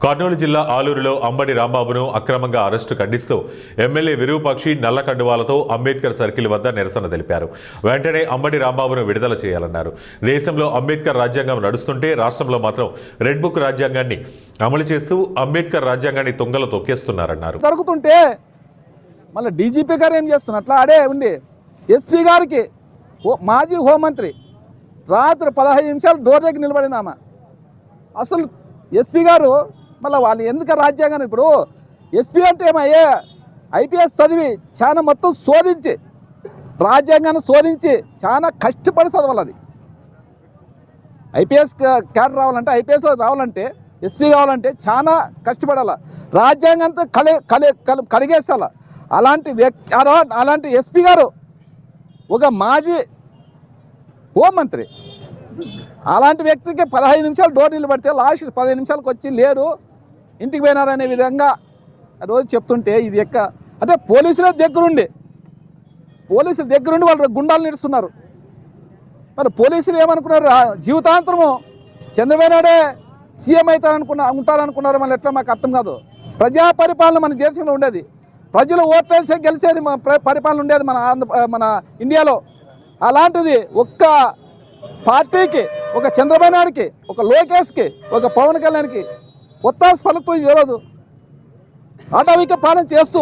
కర్నూలు జిల్లా ఆలూరులో అంబటి రాంబాబును అక్రమంగా అరెస్టు ఖండిస్తూ ఎమ్మెల్యే విరూపాక్షి నల్ల కండువాలతో అంబేద్కర్ సర్కిల్ వద్ద నిరసన తెలిపారు. వెంటనే అంబటి రాంబాబును విడుదల చేయాలన్నారు. దేశంలో అంబేద్కర్ రాజ్యాంగం నడుస్తుంటే రాష్ట్రంలో మాత్రం రెడ్ బుక్ రాజ్యాంగాన్ని అమలు చేస్తూ అంబేద్కర్ రాజ్యాంగాన్ని తుంగలో తొక్కేస్తున్నారన్నారు. జరుగుతుంటే మళ్ళీ డీజీపీ గారు ఏం చేస్తున్నారు? అట్లా ఆడే ఉండి ఎస్పీ గారికి మాజీ హోంమంత్రి రాత్రి 15 నిమిషాలు డోర్ దగ్గర నిలబడింది ఆమె. అసలు ఎస్పీ గారు మళ్ళీ వాళ్ళు ఎందుకు రాజ్యాంగాన్ని ఇప్పుడు ఎస్పీ అంటే ఏమయ్యే ఐపీఎస్ చదివి చాలా మొత్తం శోధించి రాజ్యాంగాన్ని శోధించి చాలా కష్టపడి చదవాలి. ఐపీఎస్ క్యాడర్ రావాలంటే ఐపీఎస్ రావాలంటే ఎస్పీ కావాలంటే చాలా కష్టపడాలి. రాజ్యాంగంతో కడిగేస్తాల. అలాంటి ఎస్పీ గారు ఒక మాజీ హోంమంత్రి అలాంటి వ్యక్తికి 15 నిమిషాలు డోర్ నిలబడితే లాస్ట్ 15 నిమిషాలకు వచ్చి లేరు ఇంటికి పోయినారనే విధంగా రోజు చెప్తుంటే ఇది అంటే పోలీసుల దగ్గరుండి వాళ్ళు గుండాలు నిడుస్తున్నారు. మరి పోలీసులు ఏమనుకున్నారు? జీవితాంతరము చంద్రబాబు నాయుడే సీఎం ఉంటారనుకున్నారు. మళ్ళీ ఎట్లా మాకు అర్థం కాదు. ప్రజా పరిపాలన మన దేశంలో ఉండేది, ప్రజలు ఓట్లేసే గెలిచేది పరిపాలన ఉండేది మన ఇండియాలో. అలాంటిది ఒక్క పార్టీకి, ఒక చంద్రబాబు నాయుడికి, ఒక లోకేష్కి, ఒక పవన్ కళ్యాణ్కి ఒత్తాసు పలుకుతూ ఈరోజు ఆటవిక పాలన చేస్తూ